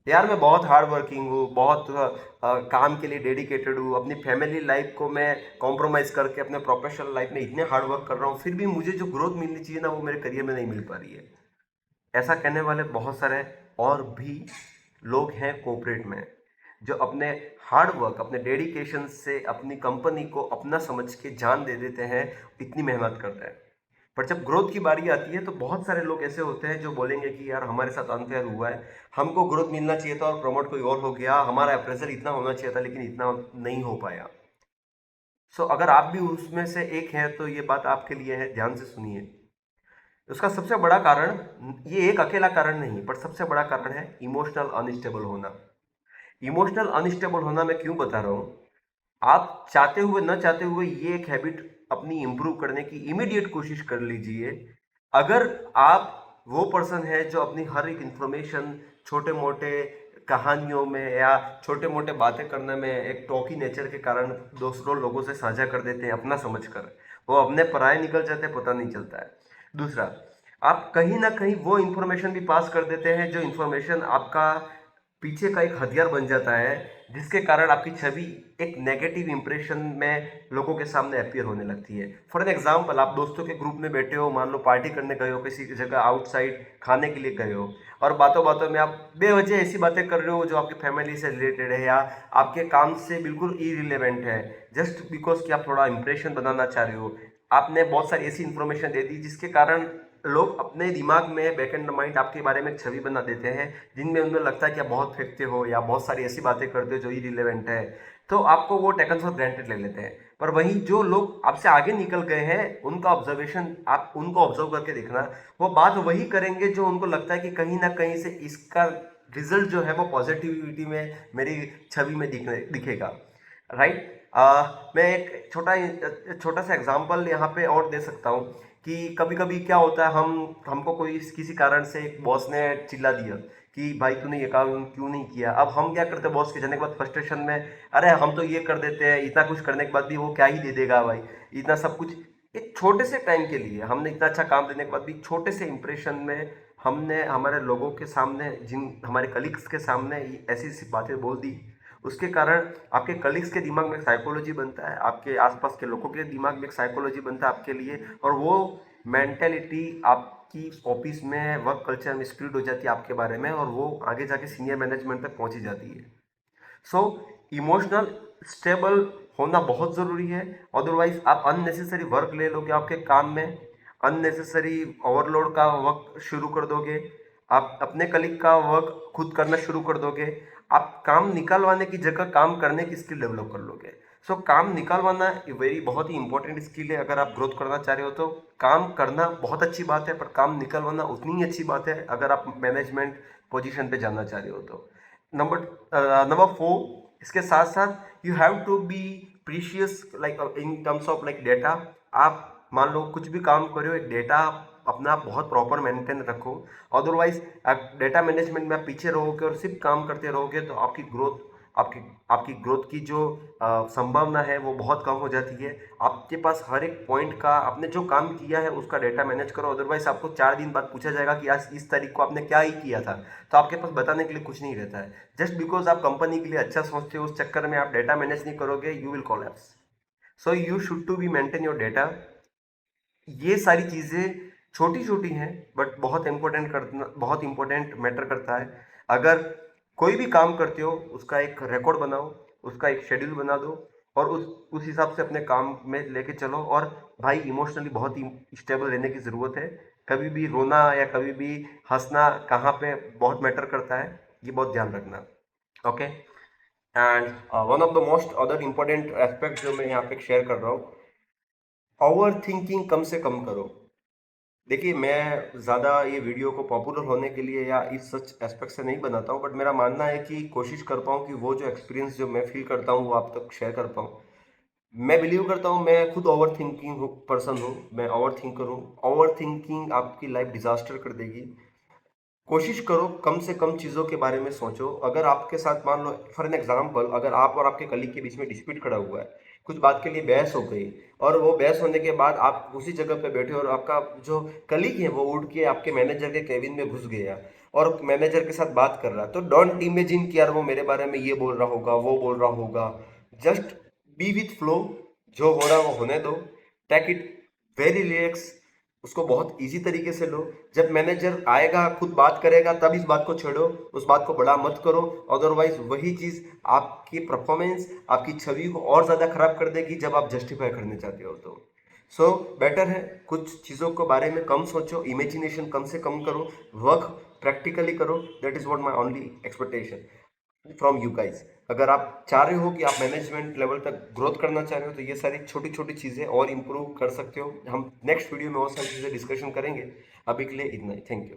यार मैं बहुत हार्ड वर्किंग हूँ, बहुत काम के लिए डेडिकेटेड हूँ। अपनी फैमिली लाइफ को मैं कॉम्प्रोमाइज़ करके अपने प्रोफेशनल लाइफ में इतने हार्ड वर्क कर रहा हूँ, फिर भी मुझे जो ग्रोथ मिलनी चाहिए ना वो मेरे करियर में नहीं मिल पा रही है। ऐसा कहने वाले बहुत सारे और भी लोग हैं कोऑपरेट में, जो अपने हार्ड वर्क, अपने डेडिकेशन से अपनी कंपनी को अपना समझ के जान दे देते हैं, इतनी मेहनत करते हैं। पर जब ग्रोथ की बारी आती है तो बहुत सारे लोग ऐसे होते हैं जो बोलेंगे कि यार हमारे साथ अनफेयर हुआ है, हमको ग्रोथ मिलना चाहिए था और प्रमोट कोई और हो गया, हमारा अप्रेजल इतना होना चाहिए था लेकिन इतना नहीं हो पाया। सो अगर आप भी उसमें से एक हैं तो ये बात आपके लिए है, ध्यान से सुनिए। उसका सबसे बड़ा कारण, ये एक अकेला कारण नहीं पर सबसे बड़ा कारण है इमोशनल अनस्टेबल होना। इमोशनल अनस्टेबल होना मैं क्यों बता रहा हूँ? आप चाहते हुए न चाहते हुए ये एक हैबिट अपनी इंप्रूव करने की इमीडिएट कोशिश कर लीजिए। अगर आप वो पर्सन है जो अपनी हर एक इंफॉर्मेशन छोटे मोटे कहानियों में या छोटे मोटे बातें करने में एक टॉकी नेचर के कारण दूसरों लोगों से साझा कर देते हैं अपना समझकर, वो अपने पराये निकल जाते हैं, पता नहीं चलता है। दूसरा, आप कहीं ना कहीं वो इंफॉर्मेशन भी पास कर देते हैं जो इंफॉर्मेशन आपका पीछे का एक हथियार बन जाता है, जिसके कारण आपकी छवि एक नेगेटिव इंप्रेशन में लोगों के सामने अपीयर होने लगती है। फॉर एन एग्जाम्पल, आप दोस्तों के ग्रुप में बैठे हो, मान लो पार्टी करने गए हो, किसी जगह आउटसाइड खाने के लिए गए हो, और बातों बातों में आप बेवजह ऐसी बातें कर रहे हो जो आपकी फैमिली से रिलेटेड है या आपके काम से बिल्कुल इरिलेवेंट है, जस्ट बिकॉज कि आप थोड़ा इंप्रेशन बनाना चाह रहे हो। आपने बहुत सारी ऐसी इंफॉर्मेशन दे दी जिसके कारण लोग अपने दिमाग में बैक एंड माइंड आपके बारे में एक छवि बना देते हैं, जिनमें उन्हें लगता है कि आप बहुत फेंकते हो या बहुत सारी ऐसी बातें करते हो जो इरिलेवेंट है। तो आपको वो टेकन फॉर ग्रांटेड ले लेते हैं। पर वहीं जो लोग आपसे आगे निकल गए हैं, उनका ऑब्जर्वेशन आप उनको ऑब्जर्व करके देखना, वो बात वही करेंगे जो उनको लगता है कि कहीं ना कहीं से इसका रिजल्ट जो है वो पॉजिटिविटी में, मेरी छवि में दिखेगा। राइट। मैं एक छोटा सा एग्जांपल यहाँ पे और दे सकता हूँ कि कभी कभी क्या होता है, हमको कोई किसी कारण से एक बॉस ने चिल्ला दिया कि भाई तूने ये काम क्यों नहीं किया। अब हम क्या करते हैं, बॉस के जाने के बाद फ्रस्ट्रेशन में, अरे हम तो ये कर देते हैं, इतना कुछ करने के बाद भी वो क्या ही दे देगा भाई, इतना सब कुछ। एक छोटे से टाइम के लिए हमने इतना अच्छा काम देने के बाद भी छोटे से इंप्रेशन में हमने हमारे लोगों के सामने, जिन हमारे कलीग्स के सामने ऐसी ऐसी बातें बोल दी, उसके कारण आपके कलीग्स के दिमाग में एक साइकोलॉजी बनता है, आपके आसपास के लोगों के दिमाग में एक साइकोलॉजी बनता है आपके लिए, और वो मेंटेलिटी आपकी ऑफिस में, वर्क कल्चर में स्प्रेड हो जाती है आपके बारे में, और वो आगे जाके सीनियर मैनेजमेंट तक पहुंची जाती है। सो इमोशनल स्टेबल होना बहुत ज़रूरी है। अदरवाइज आप अननेसेसरी वर्क ले लोगे आपके काम में, अननेसेसरी ओवरलोड का वर्क शुरू कर दोगे, आप अपने कलीग का वर्क खुद करना शुरू कर दोगे, आप काम निकालवाने की जगह काम करने की स्किल डेवलप कर लोगे। सो काम निकालवाना वेरी बहुत ही इंपॉर्टेंट स्किल है। अगर आप ग्रोथ करना चाह रहे हो तो काम करना बहुत अच्छी बात है, पर काम निकालवाना उतनी ही अच्छी बात है अगर आप मैनेजमेंट पोजीशन पे जाना चाह रहे हो तो। नंबर फोर, इसके साथ साथ you have to be precious like in terms of like data. आप मान लो कुछ भी काम कर रहे हो, एक डेटा अपना बहुत प्रॉपर मेंटेन रखो। अदरवाइज डेटा मैनेजमेंट में आप पीछे रहोगे और सिर्फ काम करते रहोगे तो आपकी आपकी ग्रोथ की जो संभावना है वो बहुत कम हो जाती है। आपके पास हर एक पॉइंट का, आपने जो काम किया है उसका डेटा मैनेज करो, अदरवाइज आपको 4 दिन बाद पूछा जाएगा कि आज इस तारीख को आपने क्या ही किया था, तो आपके पास बताने के लिए कुछ नहीं रहता है। जस्ट बिकॉज आप कंपनी के लिए अच्छा सोचते हो, उस चक्कर में आप डेटा मैनेज नहीं करोगे, you will collapse. So you should to be maintain your data. ये सारी चीज़ें छोटी छोटी हैं बट बहुत इंपॉर्टेंट मैटर करता है। अगर कोई भी काम करते हो उसका एक रिकॉर्ड बनाओ, उसका एक शेड्यूल बना दो, और उस हिसाब से अपने काम में लेके चलो। और भाई इमोशनली बहुत ही स्टेबल रहने की ज़रूरत है। कभी भी रोना या कभी भी हंसना कहाँ पे बहुत मैटर करता है, ये बहुत ध्यान रखना। Okay. And one of the most other important aspect जो मैं यहाँ पे शेयर कर रहा हूँ, ओवर थिंकिंग कम से कम करो। देखिए, मैं ज़्यादा ये वीडियो को पॉपुलर होने के लिए या इस सच एस्पेक्ट से नहीं बनाता हूँ, बट मेरा मानना है कि कोशिश कर पाऊँ कि वो जो एक्सपीरियंस जो मैं फील करता हूँ वो आप तक शेयर कर पाऊँ। मैं बिलीव करता हूँ, मैं खुद ओवर थिंकिंग पर्सन हूँ, मैं ओवर थिंकर हूँ। ओवर थिंकिंग आपकी लाइफ डिजास्टर कर देगी। कोशिश करो कम से कम चीज़ों के बारे में सोचो। अगर आपके साथ मान लो फॉर एन एग्जांपल, अगर आप और आपके कलीग के बीच में डिस्प्यूट खड़ा हुआ है, कुछ बात के लिए बहस हो गई, और वो बहस होने के बाद आप उसी जगह पे बैठे हो और आपका जो कलीग है वो उठ के आपके मैनेजर के केबिन में घुस गया, और मैनेजर के साथ बात कर रहा है, तो डोंट इमेजिन कि यार वो मेरे बारे में ये बोल रहा होगा, वो बोल रहा होगा। जस्ट बी विथ फ्लो, जो हो रहा है वो होने दो। टेक इट वेरी रिलैक्स, उसको बहुत इजी तरीके से लो। जब मैनेजर आएगा खुद बात करेगा तब इस बात को छेड़ो, उस बात को बड़ा मत करो। अदरवाइज वही चीज़ आपकी परफॉर्मेंस, आपकी छवि को और ज़्यादा खराब कर देगी जब आप जस्टिफाई करने चाहते हो तो। सो बेटर है कुछ चीज़ों के बारे में कम सोचो, इमेजिनेशन कम से कम करो, वर्क प्रैक्टिकली करो। That is what my only expectation from you guys. अगर आप चाह रहे हो कि आप मैनेजमेंट लेवल तक ग्रोथ करना चाह रहे हो तो ये सारी छोटी छोटी चीज़ें और इम्प्रूव कर सकते हो। हम नेक्स्ट वीडियो में और सारी चीज़ें डिस्कशन करेंगे। अभी के लिए इतना ही, थैंक यू।